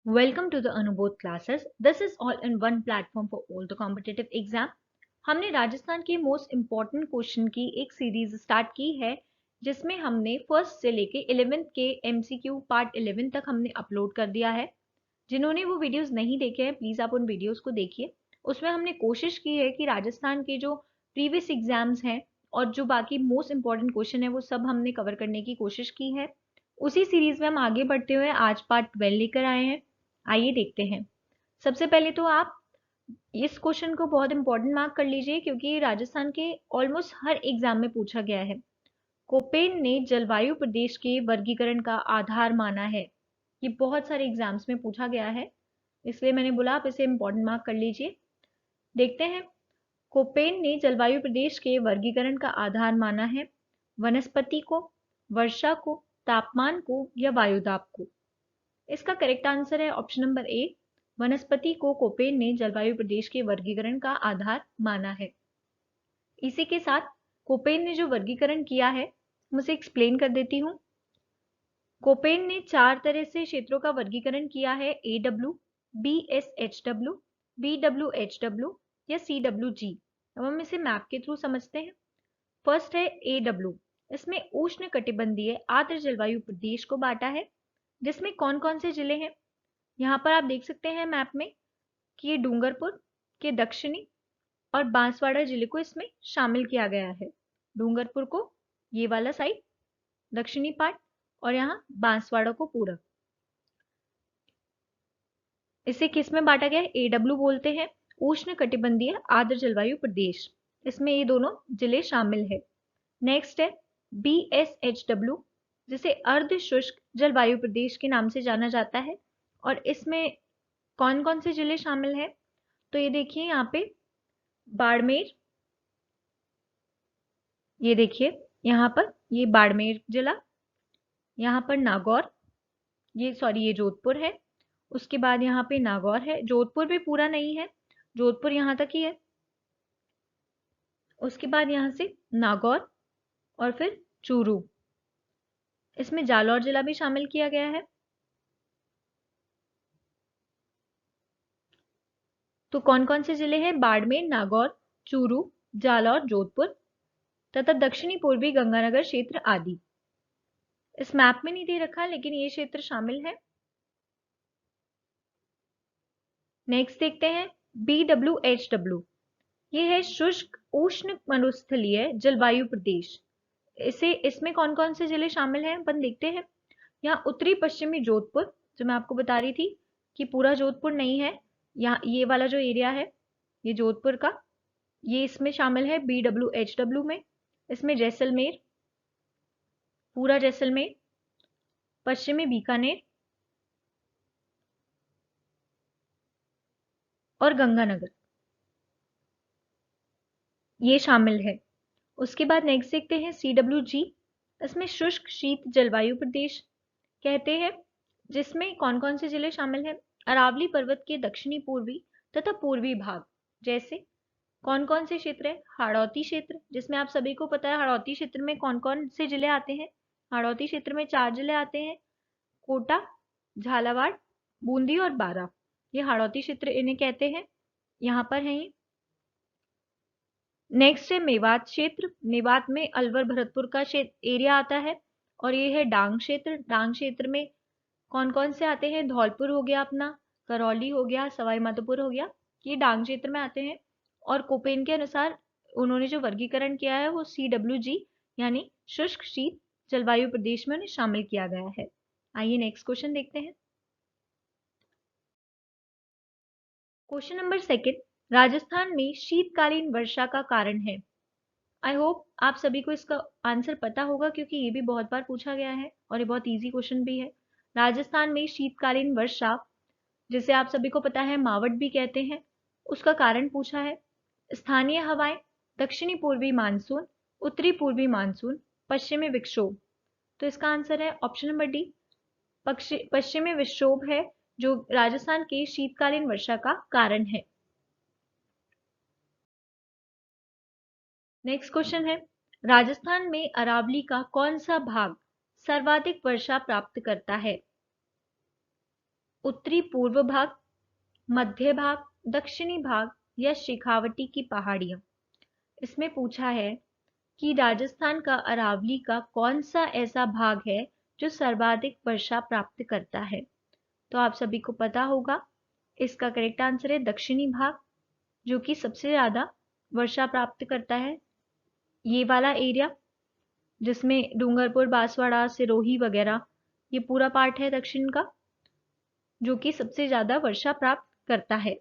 Welcome to the Anubodh classes. This is all in one platform for all the competitive exam. हमने राजस्थान के most important question की एक series start की है जिसमें हमने फर्स्ट से लेके 11th के MCQ पार्ट 11 तक हमने अपलोड कर दिया है। जिन्होंने वो वीडियोस नहीं देखे हैं प्लीज आप उन वीडियोस को देखिए। उसमें हमने कोशिश की है कि राजस्थान के जो प्रीवियस एग्जाम्स हैं और जो बाकी मोस्ट इम्पॉर्टेंट क्वेश्चन है वो सब हमने कवर करने की कोशिश की है। उसी सीरीज में हम आगे बढ़ते हुए आज पार्ट 12 लेकर आए हैं। आइए देखते हैं। सबसे पहले तो आप इस क्वेश्चन को बहुत इंपॉर्टेंट मार्क कर लीजिए क्योंकि राजस्थान के ऑलमोस्ट हर एग्जाम में पूछा गया है। कोपेन ने जलवायु प्रदेश के वर्गीकरण का आधार माना है। ये बहुत सारे एग्जाम्स में पूछा गया है, इसलिए मैंने बोला आप इसे इंपॉर्टेंट मार्क कर लीजिए। देखते हैं, कोपेन ने जलवायु प्रदेश के वर्गीकरण का आधार माना है वनस्पति को, वर्षा को, तापमान को या वायुदाब को। इसका करेक्ट आंसर है ऑप्शन नंबर ए, वनस्पति को कोपेन ने जलवायु प्रदेश के वर्गीकरण का आधार माना है। इसी के साथ कोपेन ने जो वर्गीकरण किया है मुझे एक्सप्लेन कर देती हूँ। कोपेन ने 4 तरह से क्षेत्रों का वर्गीकरण किया है, AW, BSHW, BWHW या CWG। अब हम इसे मैप के थ्रू समझते हैं। फर्स्ट है AW, इसमें उष्ण कटिबंधीय आर्द्र जलवायु प्रदेश को बांटा है, जिसमें कौन कौन से जिले हैं। यहाँ पर आप देख सकते हैं मैप में कि ये डूंगरपुर के दक्षिणी और बांसवाड़ा जिले को इसमें शामिल किया गया है। डूंगरपुर को ये वाला साइड दक्षिणी पार्ट और यहाँ बांसवाड़ा को पूरा। इसे किस में बांटा गया है? AW बोलते हैं, उष्ण कटिबंधीय आर्द्र जलवायु प्रदेश। इसमें ये दोनों जिले शामिल है। नेक्स्ट है BSHW, जिसे अर्ध शुष्क जलवायु प्रदेश के नाम से जाना जाता है और इसमें कौन कौन से जिले शामिल हैं? तो ये देखिए यहाँ पे बाड़मेर, ये देखिए यहाँ पर ये बाड़मेर जिला, यहाँ पर नागौर, ये जोधपुर है। उसके बाद यहाँ पे नागौर है, जोधपुर भी पूरा नहीं है, जोधपुर यहाँ तक ही है। उसके बाद यहाँ से नागौर और फिर चूरू, इसमें जालौर जिला भी शामिल किया गया है। तो कौन कौन से जिले हैं? बाड़मेर, नागौर, चूरू, जालौर, जोधपुर तथा दक्षिणी पूर्वी गंगानगर क्षेत्र आदि। इस मैप में नहीं दे रखा लेकिन ये क्षेत्र शामिल है। नेक्स्ट देखते हैं BWHW, ये है शुष्क उष्ण मरुस्थलीय जलवायु प्रदेश। इसमें कौन कौन से जिले शामिल हैं अपन देखते हैं। यहाँ उत्तरी पश्चिमी जोधपुर, जो मैं आपको बता रही थी कि पूरा जोधपुर नहीं है, यहाँ ये वाला जो एरिया है ये जोधपुर का, ये इसमें शामिल है BWHW में। इसमें जैसलमेर, पूरा जैसलमेर, पश्चिमी बीकानेर और गंगानगर ये शामिल है। उसके बाद नेक्स्ट देखते हैं CWG, इसमें शुष्क शीत जलवायु प्रदेश कहते हैं, जिसमें कौन कौन से जिले शामिल हैं। अरावली पर्वत के दक्षिणी पूर्वी तथा पूर्वी भाग, जैसे कौन कौन से क्षेत्र है? हाड़ौती क्षेत्र, जिसमें आप सभी को पता है हाड़ौती क्षेत्र में कौन कौन से जिले आते हैं। हाड़ौती क्षेत्र में 4 जिले आते हैं, कोटा, झालावाड़, बूंदी और बारां। ये हाड़ौती क्षेत्र इन्हें कहते हैं, यहाँ पर है ये। नेक्स्ट है मेवात क्षेत्र, मेवात में अलवर भरतपुर का क्षेत्र एरिया आता है। और ये है डांग क्षेत्र, डांग क्षेत्र में कौन कौन से आते हैं? धौलपुर हो गया अपना, करौली हो गया, सवाई माधोपुर हो गया, ये डांग क्षेत्र में आते हैं। और कोपेन के अनुसार उन्होंने जो वर्गीकरण किया है वो CWG यानी शुष्क शीत जलवायु प्रदेश में उन्हें शामिल किया गया है। आइए नेक्स्ट क्वेश्चन देखते हैं। क्वेश्चन नंबर 2, राजस्थान में शीतकालीन वर्षा का कारण है। आई होप आप सभी को इसका आंसर पता होगा क्योंकि ये भी बहुत बार पूछा गया है और ये बहुत इजी क्वेश्चन भी है। राजस्थान में शीतकालीन वर्षा, जिसे आप सभी को पता है मावट भी कहते हैं, उसका कारण पूछा है। स्थानीय हवाएं, दक्षिणी पूर्वी मानसून, उत्तरी पूर्वी मानसून, पश्चिमी विक्षोभ। तो इसका आंसर है ऑप्शन नंबर डी, पश्चिमी विक्षोभ है जो राजस्थान के शीतकालीन वर्षा का कारण है। नेक्स्ट क्वेश्चन है, राजस्थान में अरावली का कौन सा भाग सर्वाधिक वर्षा प्राप्त करता है? उत्तरी पूर्व भाग, मध्य भाग, दक्षिणी भाग या शेखावटी की पहाड़ियां। इसमें पूछा है कि राजस्थान का अरावली का कौन सा ऐसा भाग है जो सर्वाधिक वर्षा प्राप्त करता है। तो आप सभी को पता होगा, इसका करेक्ट आंसर है दक्षिणी भाग, जो कि सबसे ज्यादा वर्षा प्राप्त करता है। ये वाला एरिया जिसमें डूंगरपुर, बांसवाड़ा, सिरोही वगैरह, ये पूरा पार्ट है दक्षिण का, जो कि सबसे ज्यादा वर्षा प्राप्त करता है।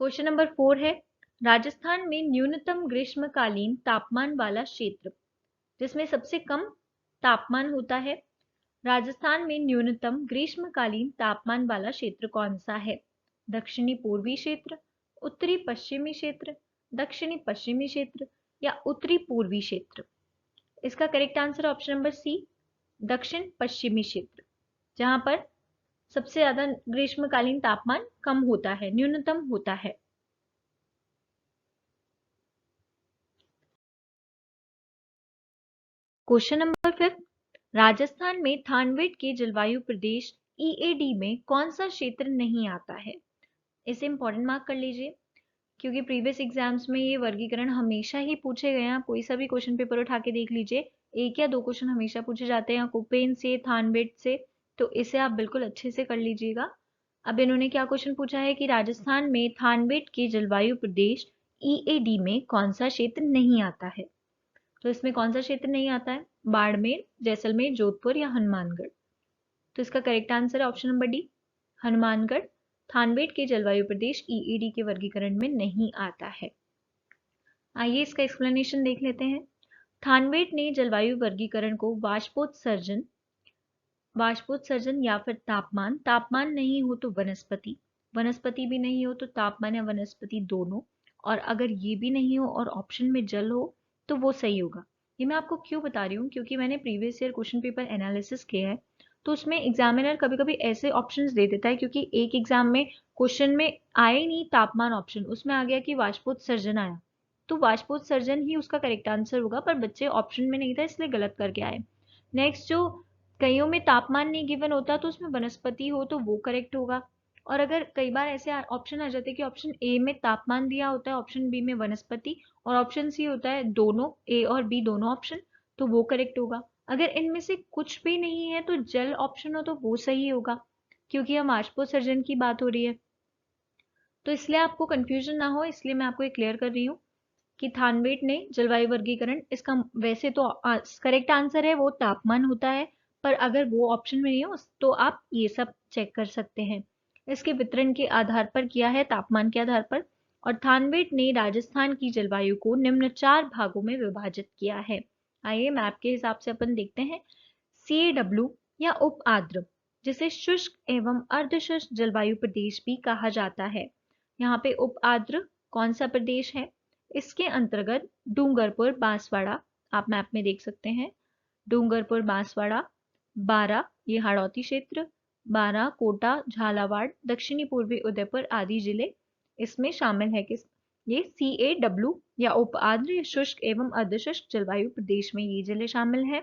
क्वेश्चन नंबर 4 है, राजस्थान में न्यूनतम ग्रीष्मकालीन तापमान वाला क्षेत्र, जिसमें सबसे कम तापमान होता है। राजस्थान में न्यूनतम ग्रीष्मकालीन तापमान वाला क्षेत्र कौन सा है? दक्षिणी पूर्वी क्षेत्र, उत्तरी पश्चिमी क्षेत्र, दक्षिणी पश्चिमी क्षेत्र या उत्तरी पूर्वी क्षेत्र। इसका correct answer option number C, दक्षिण पश्चिमी क्षेत्र, जहां पर सबसे ज्यादा ग्रीष्मकालीन तापमान कम होता है, न्यूनतम होता है। क्वेश्चन नंबर 5, राजस्थान में थानवेट के जलवायु प्रदेश ईएडी में कौन सा क्षेत्र नहीं आता है? इसे इंपॉर्टेंट मार्क कर लीजिए, क्योंकि प्रीवियस एग्जाम्स में ये वर्गीकरण हमेशा ही पूछे गए हैं। आप कोई सा भी क्वेश्चन पेपर उठा के देख लीजिए, एक या दो क्वेश्चन हमेशा पूछे जाते हैं कुपेन से, थानवेट से, तो इसे आप बिल्कुल अच्छे से कर लीजिएगा। अब इन्होंने क्या क्वेश्चन पूछा है कि राजस्थान में थानवेट के जलवायु प्रदेश ईएडी में कौन सा क्षेत्र नहीं आता है। तो इसमें कौन सा क्षेत्र नहीं आता है? बाड़मेर, जैसलमेर, जोधपुर या हनुमानगढ़। तो इसका करेक्ट आंसर है ऑप्शन नंबर डी, हनुमानगढ़। थानवेट के जलवायु प्रदेश ईईडी के वर्गीकरण में नहीं आता है। आइए इसका एक्सप्लेनेशन देख लेते हैं। थानवेट ने जलवायु वर्गीकरण को वाष्पोत्सर्जन या फिर तापमान, तापमान नहीं हो तो वनस्पति, वनस्पति भी नहीं हो तो तापमान या वनस्पति दोनों, और अगर ये भी नहीं हो और ऑप्शन में जल हो तो वो सही होगा। ये मैं आपको क्यों बता रही हूँ, क्योंकि मैंने previous year question paper analysis किया है, तो उसमें एग्जामिनर कभी कभी ऐसे ऑप्शंस दे देता है, क्योंकि एक एग्जाम में क्वेश्चन में आया ही नहीं तापमान ऑप्शन, उसमें आ गया कि वाष्पोत्सर्जन आया, तो वाष्पोत्सर्जन ही उसका करेक्ट आंसर होगा, पर बच्चे ऑप्शन में नहीं था इसलिए गलत करके आए। नेक्स्ट, जो कईयों में तापमान नहीं गिवन होता तो उसमें वनस्पति हो तो वो करेक्ट होगा, और अगर कई बार ऐसे ऑप्शन आ जाते हैं कि ऑप्शन ए में तापमान दिया होता है, ऑप्शन बी में वनस्पति, और ऑप्शन सी होता है दोनों, ए और बी दोनों ऑप्शन, तो वो करेक्ट होगा। अगर इनमें से कुछ भी नहीं है तो जल ऑप्शन हो तो वो सही होगा, क्योंकि हम वाष्पोत्सर्जन की बात हो रही है। तो इसलिए आपको कंफ्यूजन ना हो, इसलिए मैं आपको ये क्लियर कर रही हूँ कि थानवेट ने जलवायु वर्गीकरण, इसका वैसे तो करेक्ट आंसर है वो तापमान होता है, पर अगर वो ऑप्शन में नहीं हो तो आप ये सब चेक कर सकते हैं। इसके वितरण के आधार पर किया है, तापमान के आधार पर, और थानवेट ने राजस्थान की जलवायु को निम्न 4 भागों में विभाजित किया है। आइए मैप के हिसाब से अपन देखते हैं। CAW या उप आर्द्र, जिसे शुष्क एवं अर्धशुष्क जलवायु प्रदेश भी कहा जाता है। यहाँ पे उप आर्द्र कौन सा प्रदेश है? इसके अंतर्गत डूंगरपुर, बांसवाड़ा, आप मैप में देख सकते हैं, डूंगरपुर, बांसवाड़ा, बारा ये हाड़ौती क्षेत्र, बारा, कोटा, झालावाड़, दक्षिणी पूर्वी उदयपुर आदि जिले इसमें शामिल है। किस ये CAW या उप आर्द्र या शुष्क एवं अर्धशुष्क जलवायु प्रदेश में ये जिले शामिल है।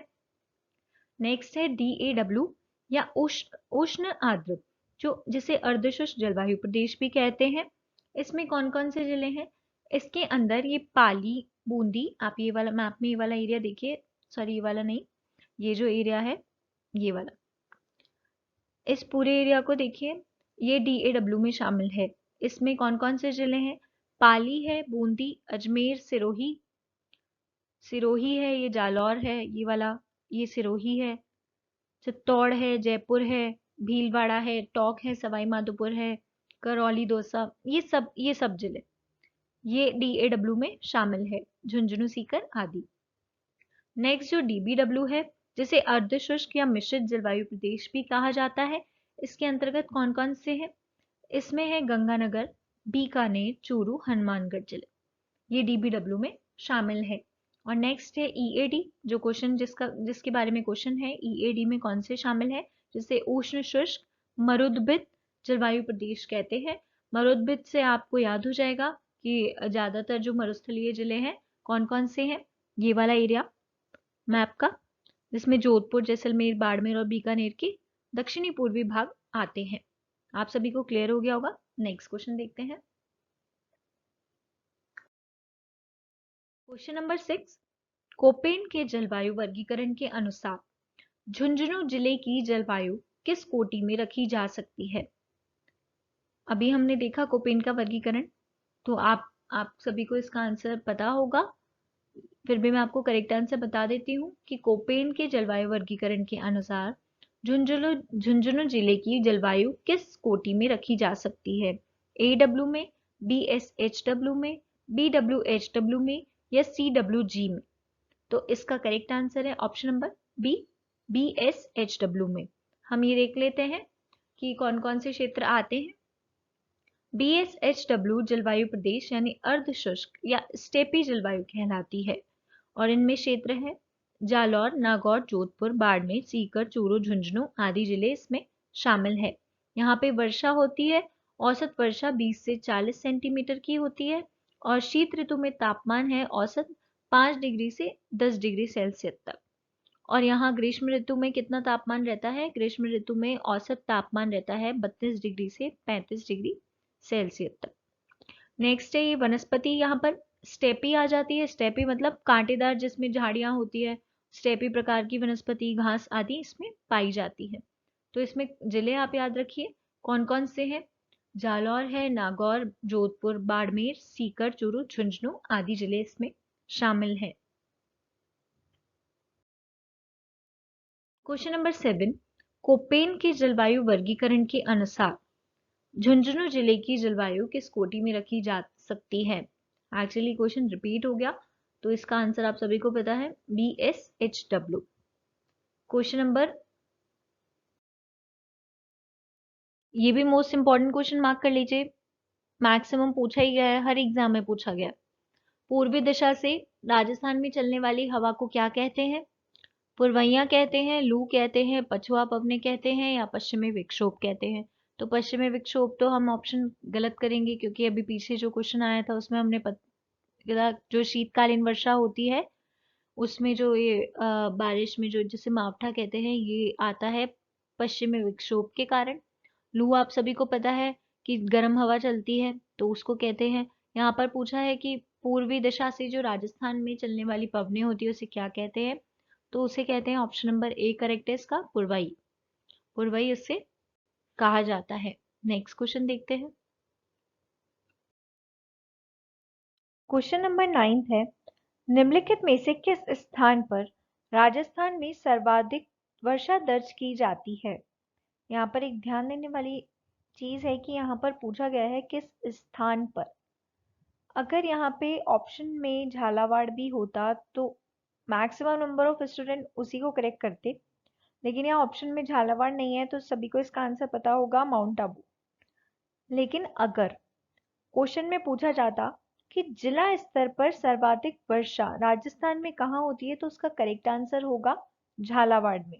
नेक्स्ट है DAW या उष्ण आर्द्र, जो जिसे अर्धशुष्क जलवायु प्रदेश भी कहते हैं। इसमें कौन कौन से जिले हैं? इसके अंदर ये पाली, बूंदी, आप ये वाला मैप में ये वाला एरिया देखिए, सॉरी ये वाला नहीं, ये जो एरिया है ये वाला, इस पूरे एरिया को देखिए, ये DAW में शामिल है। इसमें कौन कौन से जिले हैं? पाली है, बूंदी, अजमेर, सिरोही, सिरोही है, ये जालौर है, ये वाला ये सिरोही है, चित्तौड़ है, जयपुर है, भीलवाड़ा है, टोंक है, सवाई माधोपुर है, करौली, दौसा, ये सब जिले ये DAW में शामिल है, झुंझुनू, सीकर आदि। नेक्स्ट जो DBW है, जिसे अर्धशुष्क या मिश्रित जलवायु प्रदेश भी कहा जाता है, इसके अंतर्गत कौन कौन से हैं? इसमें है गंगानगर, बीकानेर, चूरू, हनुमानगढ़ जिले, ये DBW में शामिल है। और नेक्स्ट है EAD, जो क्वेश्चन जिसके बारे में क्वेश्चन है, EAD में कौन से शामिल है? जिसे उष्ण शुष्क मरुद्भिद जलवायु प्रदेश कहते हैं। मरुद्भिद से आपको याद हो जाएगा कि ज्यादातर जो मरुस्थलीय जिले हैं कौन कौन से हैं, ये वाला एरिया मैप का, जिसमें जोधपुर, जैसलमेर, बाड़मेर और बीकानेर के दक्षिणी पूर्वी भाग आते हैं। आप सभी को क्लियर हो गया होगा। नेक्स्ट क्वेश्चन देखते हैं। क्वेश्चन नंबर 6, कोपेन के जलवायु वर्गीकरण के अनुसार झुंझुनू जिले की जलवायु किस कोटि में रखी जा सकती है? अभी हमने देखा कोपेन का वर्गीकरण, तो आप सभी को इसका आंसर पता होगा। फिर भी मैं आपको करेक्ट आंसर बता देती हूँ कि कोपेन के जलवायु वर्गीकरण के अनुसार झुंझुनू जिले की जलवायु किस कोटि में रखी जा सकती है? AW में, BSHW में, BWHW में या CWG में? तो इसका करेक्ट आंसर है ऑप्शन नंबर बी, BSHW में। हम ये देख लेते हैं कि कौन कौन से क्षेत्र आते हैं। BSHW जलवायु प्रदेश यानी अर्ध शुष्क या स्टेपी जलवायु कहलाती है और इनमें क्षेत्र है जालौर, नागौर, जोधपुर, बाड़मेर, सीकर, चूरू, झुंझुनू आदि जिले इसमें शामिल है। यहाँ पे वर्षा होती है, औसत वर्षा 20 से 40 सेंटीमीटर की होती है और शीत ऋतु में तापमान है औसत 5 डिग्री से 10 डिग्री सेल्सियस तक। और यहाँ ग्रीष्म ऋतु में कितना तापमान रहता है? ग्रीष्म ऋतु में औसत तापमान रहता है 32 डिग्री से 35 डिग्री सेल्सियस तक। नेक्स्ट है ये वनस्पति, यहाँ पर स्टेपी आ जाती है। स्टेपी मतलब कांटेदार, जिसमें झाड़ियां होती है। स्टेपी प्रकार की वनस्पति, घास आदि इसमें पाई जाती है। तो इसमें जिले आप याद रखिए कौन कौन से हैं। जालौर है, नागौर, जोधपुर, बाड़मेर, सीकर, चूरू, झुंझुनू आदि जिले इसमें शामिल हैं। क्वेश्चन नंबर 7, कोपेन के जलवायु वर्गीकरण के अनुसार झुंझुनू जिले की जलवायु किस कोटि में रखी जा सकती है? एक्चुअली क्वेश्चन रिपीट हो गया, तो इसका आंसर आप सभी को पता है, BSHW। क्वेश्चन नंबर, ये भी मोस्ट इंपॉर्टेंट क्वेश्चन मार्क कर लीजिए, मैक्सिमम पूछा ही गया है, हर एग्जाम में पूछा गया। पूर्वी दिशा से राजस्थान में चलने वाली हवा को क्या कहते हैं? पुरवैया कहते हैं, लू कहते हैं, पछुआ पवने कहते हैं या पश्चिमी विक्षोभ कहते हैं? तो पश्चिमी विक्षोभ तो हम ऑप्शन गलत करेंगे, क्योंकि अभी पीछे जो क्वेश्चन आया था उसमें हमने जो शीतकालीन वर्षा होती है उसमें जो ये बारिश में जो जिसे मावठा कहते हैं, ये आता है पश्चिमी विक्षोभ के कारण। लू आप सभी को पता है कि गर्म हवा चलती है, तो उसको कहते हैं। यहाँ पर पूछा है कि पूर्वी दिशा से जो राजस्थान में चलने वाली पवनें होती है उसे क्या कहते हैं? तो उसे कहते हैं, ऑप्शन नंबर ए करेक्ट है इसका, पुरवई। पुरवई उससे कहा जाता है। नेक्स्ट क्वेश्चन देखते हैं। क्वेश्चन नंबर 9 है, निम्नलिखित में से किस स्थान पर राजस्थान में सर्वाधिक वर्षा दर्ज की जाती है? यहाँ पर एक ध्यान देने वाली चीज है कि यहाँ पर पूछा गया है किस स्थान पर। अगर यहाँ पे ऑप्शन में झालावाड़ भी होता तो मैक्सिमम नंबर ऑफ स्टूडेंट उसी को करेक्ट करते, लेकिन यहाँ ऑप्शन में झालावाड़ नहीं है, तो सभी को इसका आंसर पता होगा, माउंट आबू। लेकिन अगर क्वेश्चन में पूछा जाता कि जिला स्तर पर सर्वाधिक वर्षा राजस्थान में कहाँ होती है, तो उसका करेक्ट आंसर होगा झालावाड़ में।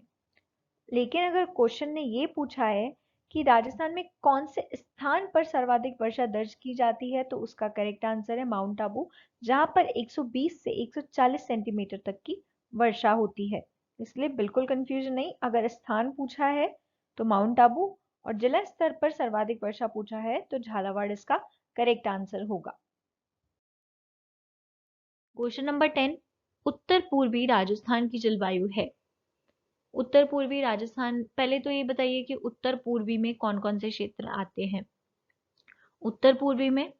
लेकिन अगर क्वेश्चन ने ये पूछा है कि राजस्थान में कौन से स्थान पर सर्वाधिक वर्षा दर्ज की जाती है, तो उसका करेक्ट आंसर है माउंट आबू, जहां पर 120 से 140 सेंटीमीटर तक की वर्षा होती है। इसलिए बिल्कुल कंफ्यूजन नहीं, अगर स्थान पूछा है तो माउंट आबू और जिला स्तर पर सर्वाधिक वर्षा पूछा है तो झालावाड़ इसका करेक्ट आंसर होगा। क्वेश्चन नंबर 10, उत्तर पूर्वी राजस्थान की जलवायु है। उत्तर पूर्वी राजस्थान, पहले तो ये बताइए कि उत्तर पूर्वी में कौन कौन से क्षेत्र आते हैं। उत्तर पूर्वी में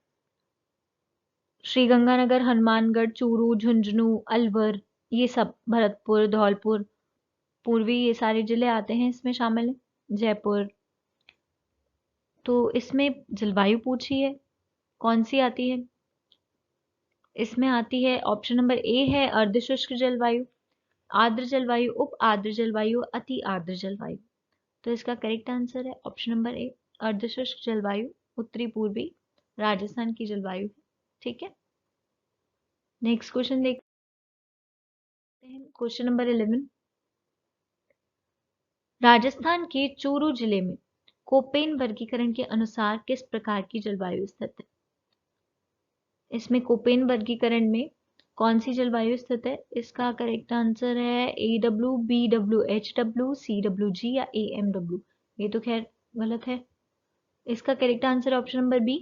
श्रीगंगानगर, हनुमानगढ़, चूरू, झुंझुनू, अलवर, ये सब, भरतपुर, धौलपुर, पूर्वी, ये सारे जिले आते हैं इसमें शामिल है। जयपुर। तो इसमें जलवायु पूछी है, कौन सी आती है? इसमें आती है ऑप्शन नंबर ए है अर्धशुष्क जलवायु, आर्द्र जलवायु, उप आर्द्र जलवायु, अति आर्द्र जलवायु। तो इसका करेक्ट आंसर है ऑप्शन नंबर ए, अर्धशुष्क जलवायु उत्तरी पूर्वी राजस्थान की जलवायु है। ठीक है, नेक्स्ट क्वेश्चन देखते हैं। क्वेश्चन नंबर 11, राजस्थान के चूरू जिले में कोपेन वर्गीकरण के अनुसार किस प्रकार की जलवायु स्थित है? इसमें कोपेन वर्गीकरण में कौन सी जलवायु स्थित है? इसका करेक्ट आंसर है AW, BW, HW, CWG या AMW। ये तो खैर गलत है। इसका correct answer option number B,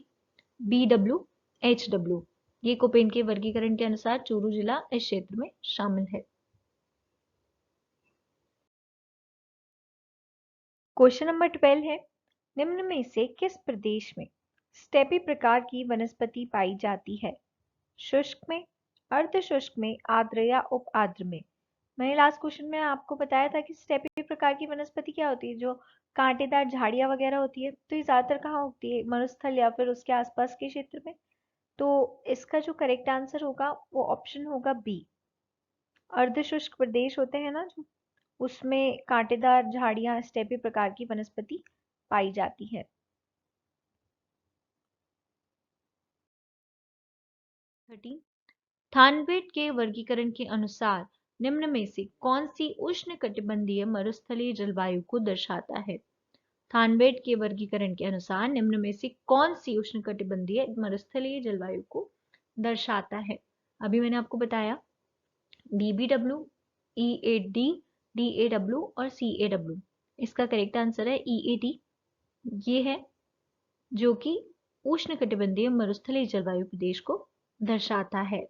BW, HW। ये कोपेन के वर्गीकरण के अनुसार चूरू जिला इस क्षेत्र में शामिल है। क्वेश्चन नंबर 12 है, निम्न में से किस प्रदेश में स्टेपी प्रकार की वनस्पति पाई जाती है? शुष्क में, अर्ध शुष्क में, आर्द्र या उप आर्द्र में? मैंने लास्ट क्वेश्चन में आपको बताया था कि स्टेपी प्रकार की वनस्पति क्या होती है, जो कांटेदार झाड़ियां वगैरह होती है। तो ये ज्यादातर कहाँ उगती है? मरुस्थल या फिर उसके आसपास के क्षेत्र में। तो इसका जो करेक्ट आंसर होगा वो ऑप्शन होगा बी। अर्ध शुष्क प्रदेश होते हैं ना जो, उसमें कांटेदार झाड़ियां स्टेपी प्रकार की वनस्पति पाई जाती है। थानवेट के वर्गीकरण के अनुसार निम्न में से कौन सी उष्णकटिबंधीय मरुस्थलीय जलवायु को दर्शाता है? थानवेट के वर्गीकरण के अनुसार निम्न में से कौन सी उष्णकटिबंधीय मरुस्थलीय जलवायु को दर्शाता है? अभी मैंने आपको बताया BBW, EAD, DAW और CAW। इसका करेक्ट आंसर है EAD। ये है जो कि उष्णकटिबंधीय मरुस्थलीय जलवायु प्रदेश को दर्शाता है।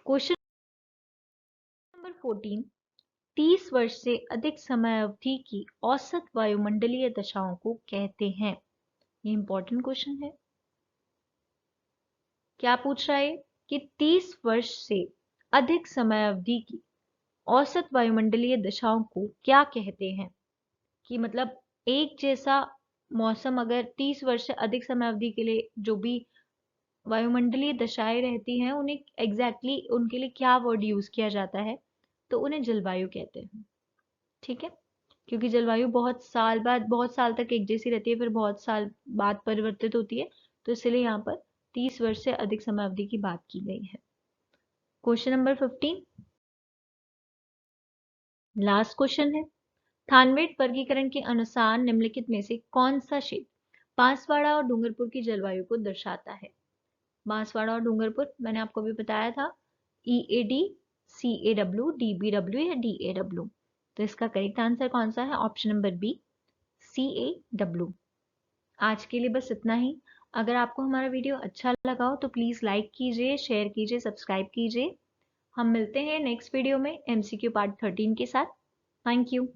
क्वेश्चन नंबर 14, 30 वर्ष से अधिक समय अवधि की औसत वायुमंडलीय दशाओं को कहते हैं? ये इंपॉर्टेंट क्वेश्चन है। क्या पूछ रहा है कि 30 वर्ष से अधिक समय अवधि की औसत वायुमंडलीय दशाओं को क्या कहते हैं? कि मतलब एक जैसा मौसम अगर 30 वर्ष से अधिक समय अवधि के लिए जो भी वायुमंडलीय दशाएं रहती हैं, उन्हें एग्जैक्टली उनके लिए क्या वर्ड यूज किया जाता है? तो उन्हें जलवायु कहते हैं। ठीक है, क्योंकि जलवायु बहुत साल तक एक जैसी रहती है, फिर बहुत साल बाद परिवर्तित होती है। तो इसलिए यहाँ पर 30 वर्ष से अधिक समय अवधि की बात की गई है। क्वेश्चन नंबर 15, लास्ट क्वेश्चन है। थानवेट वर्गीकरण के अनुसार निम्नलिखित में से कौन सा क्षेत्र बांसवाड़ा और डूंगरपुर की जलवायु को दर्शाता है? बांसवाड़ा और डूंगरपुर मैंने आपको भी बताया था, EAD, CAW, DBW या DAW। तो इसका करेक्ट आंसर कौन सा है? Option number B, CAW। आज के लिए बस इतना ही। अगर आपको हमारा वीडियो अच्छा लगा हो तो प्लीज लाइक कीजिए, शेयर कीजिए, सब्सक्राइब कीजिए। हम मिलते हैं नेक्स्ट वीडियो में MCQ पार्ट 13 के साथ। Thank you.